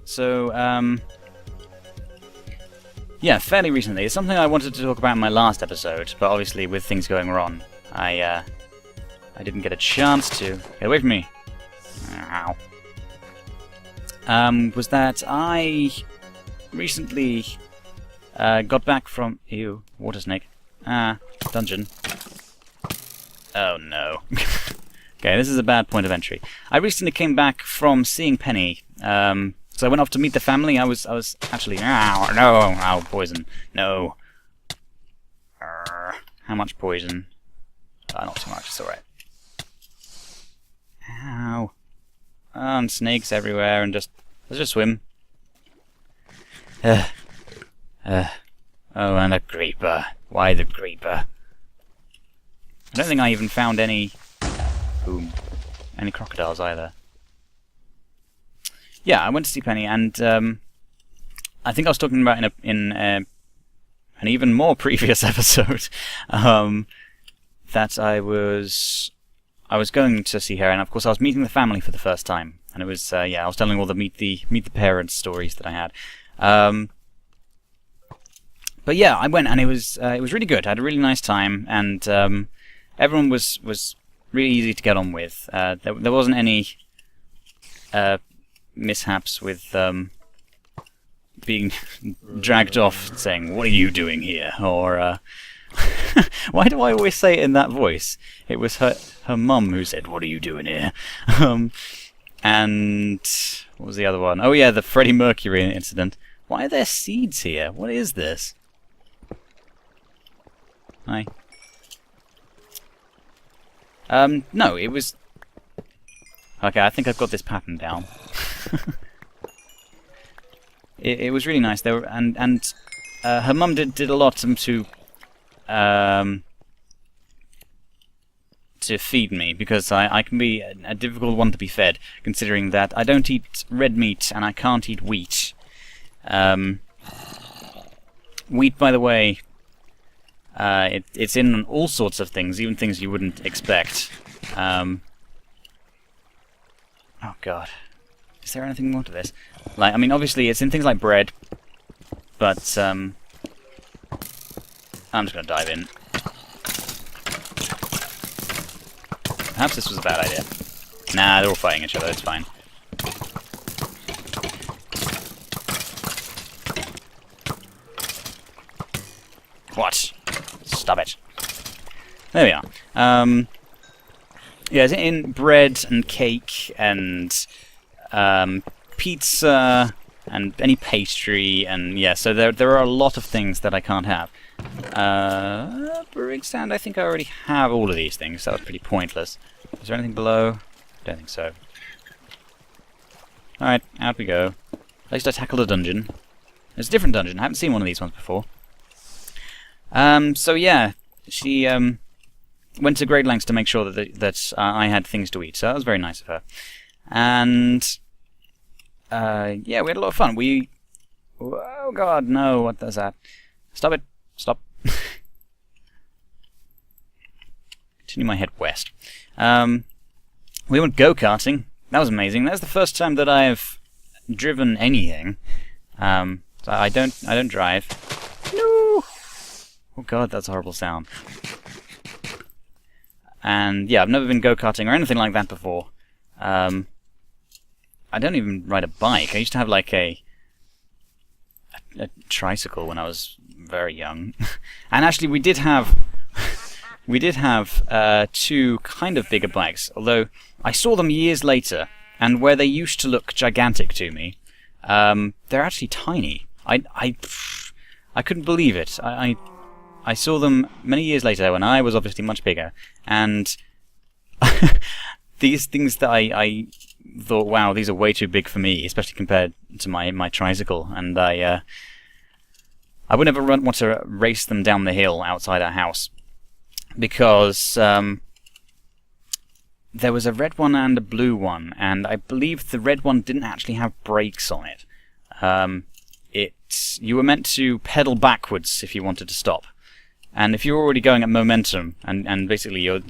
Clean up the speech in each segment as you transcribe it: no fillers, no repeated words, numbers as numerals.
So, yeah, fairly recently. It's something I wanted to talk about in my last episode, but obviously with things going wrong, I didn't get a chance to. Get away from me! Ow. Was that I recently got back from... Ew, water snake. Dungeon. Oh no. Okay, this is a bad point of entry. I recently came back from seeing Penny. So I went off to meet the family. I was actually... Ow, no! Ow, poison. No. How much poison? Not too much, it's alright. Ow. And snakes everywhere, and just... Let's just swim. Oh, and a creeper. Why the creeper? I don't think I even found any... Boom. Any crocodiles either. Yeah, I went to see Penny, and I think I was talking about in an even more previous episode that I was going to see her, and of course I was meeting the family for the first time, and it was yeah, I was telling all the meet the parents stories that I had. But yeah, I went, and it was really good. I had a really nice time, and everyone was really easy to get on with. There wasn't any mishaps with being dragged off saying, "What are you doing here?" Or why do I always say it in that voice? It was her mum who said, "What are you doing here?" And what was the other one? Oh yeah, the Freddie Mercury incident. Why are there seeds here? What is this? Hi. No, it was... Okay, I think I've got this pattern down. It was really nice. There were, and her mum did a lot to feed me, because I can be a difficult one to be fed, considering that I don't eat red meat and I can't eat wheat. Wheat, by the way, it's in all sorts of things, even things you wouldn't expect. Oh god. Is there anything more to this? Like, I mean, obviously it's in things like bread, but I'm just gonna dive in. Perhaps this was a bad idea. Nah, they're all fighting each other, it's fine. What? Stop it. There we are. Yeah, it's in bread and cake and pizza and any pastry, and yeah, so there are a lot of things that I can't have. Brewing stand, I think I already have all of these things, so that was pretty pointless. Is there anything below? Don't think so. Alright, out we go. At least I tackled a dungeon. It's a different dungeon, I haven't seen one of these ones before. So yeah, she went to great lengths to make sure that I had things to eat, so that was very nice of her. And yeah, we had a lot of fun. Oh god, no, what does that? Stop it. Stop. Continue my head west. We went go-karting. That was amazing. That's the first time that I've driven anything. So I don't drive. No! Oh god, that's a horrible sound. And yeah, I've never been go-karting or anything like that before. I don't even ride a bike. I used to have like a tricycle when I was very young. And actually we did have two kind of bigger bikes, although I saw them years later, and where they used to look gigantic to me, they're actually tiny. I couldn't believe it. I saw them many years later when I was obviously much bigger, and these things that I thought, wow, these are way too big for me, especially compared to my tricycle, and I would never want to race them down the hill outside our house, because there was a red one and a blue one, and I believe the red one didn't actually have brakes on it. You were meant to pedal backwards if you wanted to stop. And if you're already going at momentum, and basically your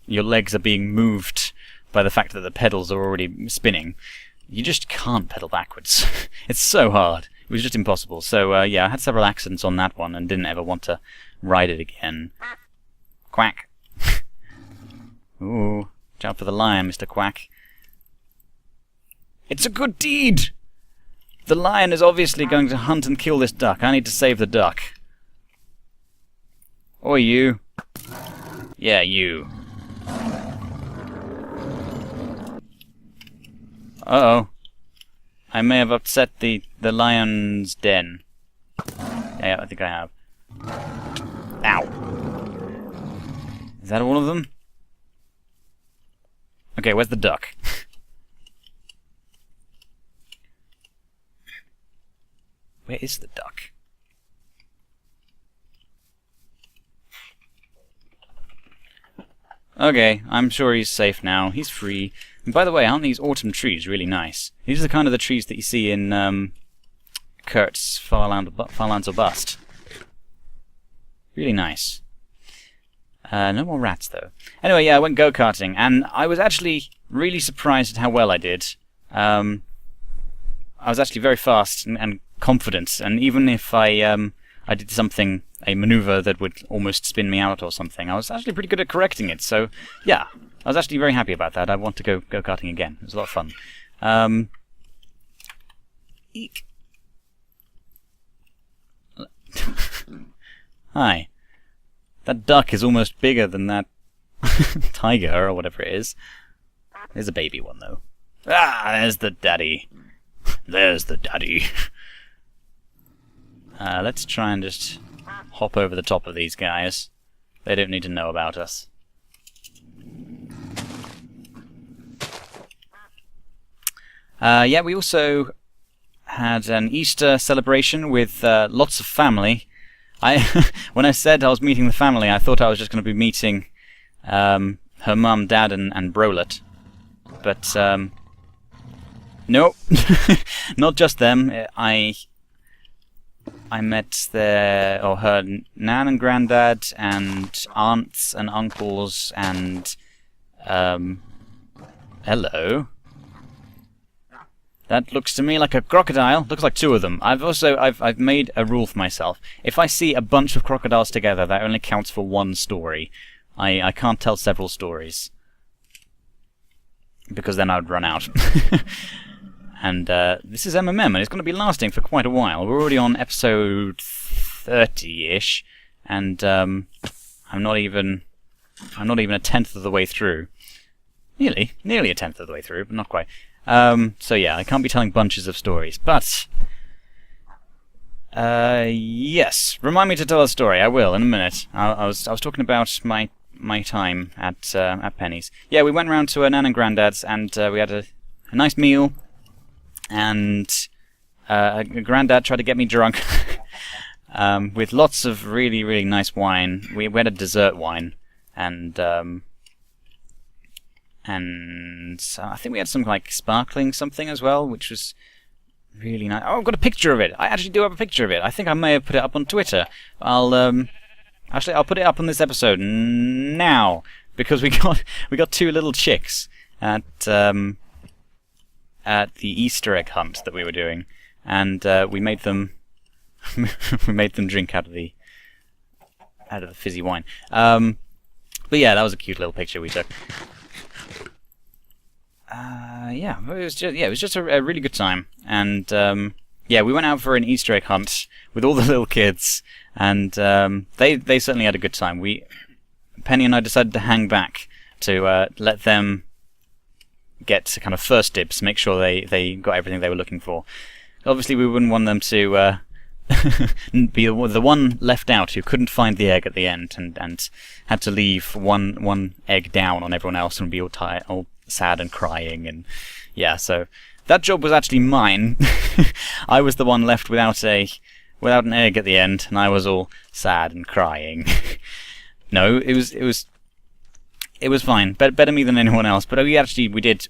legs are being moved by the fact that the pedals are already spinning, You just can't pedal backwards. It's so hard. It was just impossible. So, yeah, I had several accidents on that one and didn't ever want to ride it again. Quack. Ooh, watch out for the lion, Mr. Quack. It's a good deed! The lion is obviously going to hunt and kill this duck. I need to save the duck. Or you. Yeah, you. Uh-oh. I may have upset the lion's den. Yeah, I think I have. Ow. Is that all of them? Okay, where's the duck? Where is the duck? Okay, I'm sure he's safe now. He's free. And by the way, aren't these autumn trees really nice? These are the kind of the trees that you see in Kurt's Farlands or Bust. Really nice. No more rats, though. Anyway, yeah, I went go-karting, and I was actually really surprised at how well I did. I was actually very fast and confident, and even if I did something, a maneuver that would almost spin me out or something, I was actually pretty good at correcting it, so yeah, I was actually very happy about that. I want to go go-karting again. It was a lot of fun. Eek. Hi. That duck is almost bigger than that tiger, or whatever it is. There's a baby one, though. Ah, there's the daddy. There's the daddy. Let's try and just hop over the top of these guys. They don't need to know about us. Yeah, we also had an Easter celebration with lots of family. When I said I was meeting the family, I thought I was just going to be meeting her mum, dad, and Brolet. But nope, not just them. I met her nan and granddad and aunts and uncles and hello. That looks to me like a crocodile. Looks like two of them. I've made a rule for myself. If I see a bunch of crocodiles together, that only counts for one story. I can't tell several stories, because then I would run out. And this is MMM, and it's going to be lasting for quite a while. We're already on episode 30-ish, and I'm not even a tenth of the way through. Nearly a tenth of the way through, but not quite. So yeah, I can't be telling bunches of stories, but yes, remind me to tell a story. I will in a minute. I was talking about my time at Penny's. Yeah, we went round to her nan and granddad's, and we had a nice meal, and granddad tried to get me drunk with lots of really, really nice wine. We had a dessert wine, and I think we had some like sparkling something as well, which was really nice. Oh, I've got a picture of it. I actually do have a picture of it. I think I may have put it up on Twitter. I'll put it up on this episode now, because we got two little chicks at the Easter egg hunt that we were doing, and we made them drink out of the fizzy wine. But yeah, that was a cute little picture we took. Yeah, it was just a really good time, and yeah, we went out for an Easter egg hunt with all the little kids, and they certainly had a good time. Penny and I decided to hang back to let them get kind of first dibs, make sure they got everything they were looking for. Obviously, we wouldn't want them to be the one left out who couldn't find the egg at the end, and had to leave one egg down on everyone else and be all tired, all sad and crying, and yeah, so that job was actually mine. I was the one left without an egg at the end, and I was all sad and crying. No, it was fine. Better me than anyone else. But we did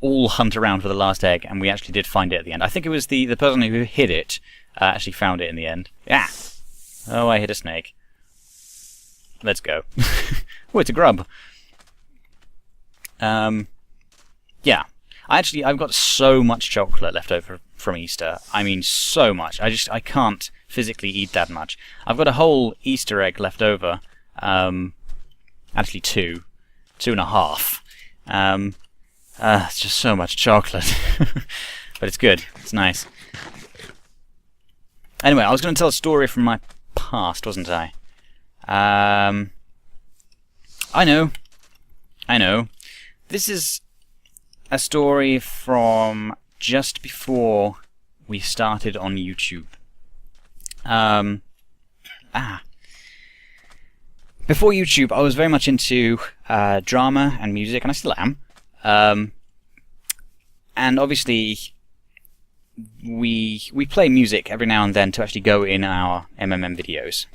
all hunt around for the last egg, and we actually did find it at the end. I think it was the person who hid it actually found it in the end. Yeah. Oh, I hit a snake. Let's go. Oh, it's a grub. Yeah. I've got so much chocolate left over from Easter. I mean, so much. I can't physically eat that much. I've got a whole Easter egg left over. Actually 2.5. It's just so much chocolate. But it's good. It's nice. Anyway, I was going to tell a story from my past, wasn't I? I know. This is a story from just before we started on YouTube. Before YouTube, I was very much into drama and music, and I still am. And obviously, we play music every now and then to actually go in our MMM videos.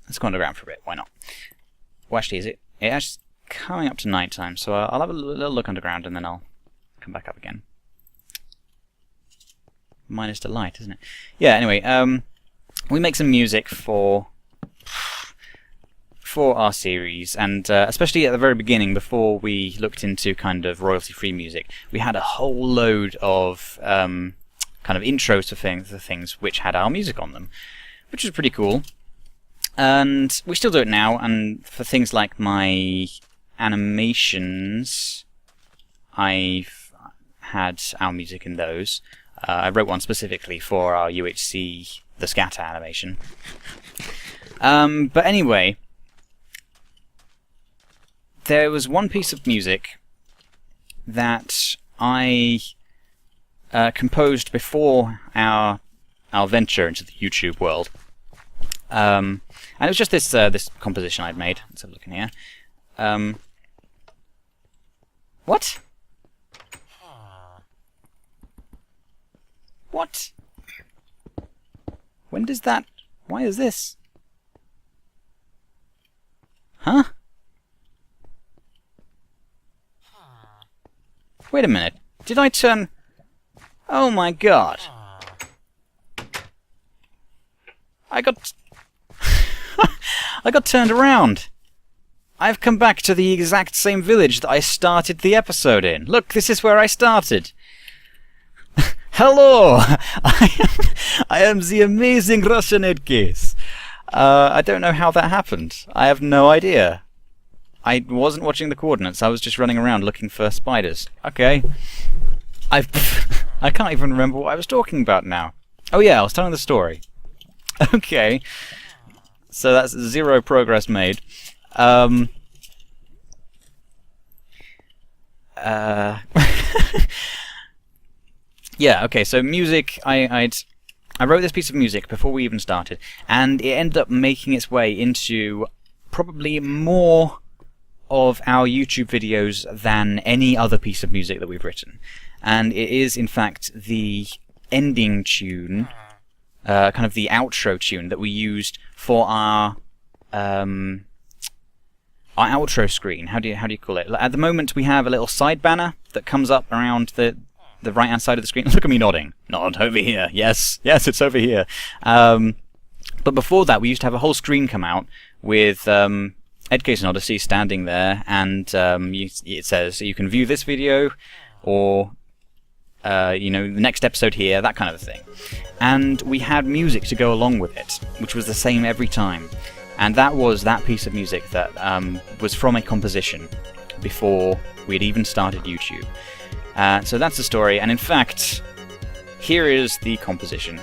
Let's go underground for a bit. Why not? Well, actually, it's actually coming up to night time, so I'll have a little look underground and then I'll come back up again. Minus the light, isn't it? Yeah. Anyway, we make some music for our series, and especially at the very beginning, before we looked into kind of royalty-free music, we had a whole load of kind of intros to things which had our music on them, which was pretty cool. And we still do it now, and for things like my animations, I've had our music in those. I wrote one specifically for our UHC, the scatter animation. But anyway, there was one piece of music that I composed before our venture into the YouTube world. And it was just this composition I'd made. Let's have a look in here. What? What? When does that... Why is this? Huh? Wait a minute. Did I turn... Oh my god. I got turned around. I've come back to the exact same village that I started the episode in. Look, this is where I started. Hello! I am the amazing Russian EddCase. I don't know how that happened. I have no idea. I wasn't watching the coordinates. I was just running around looking for spiders. Okay. I can't even remember what I was talking about now. Oh yeah, I was telling the story. Okay. So that's 0 progress made. Yeah, okay, so music, I wrote this piece of music before we even started, and it ended up making its way into probably more of our YouTube videos than any other piece of music that we've written. And it is, in fact, the ending tune, kind of the outro tune that we used for our outro screen. How do you call it? At the moment, we have a little side banner that comes up around the right-hand side of the screen. Look at me nodding. Nod, over here. Yes, it's over here. But before that, we used to have a whole screen come out with EddCase and Odyssey standing there, and it says you can view this video, or you know, the next episode here, that kind of thing. And we had music to go along with it, which was the same every time. And that was that piece of music that was from a composition before we had even started YouTube. So that's the story, and in fact, here is the composition.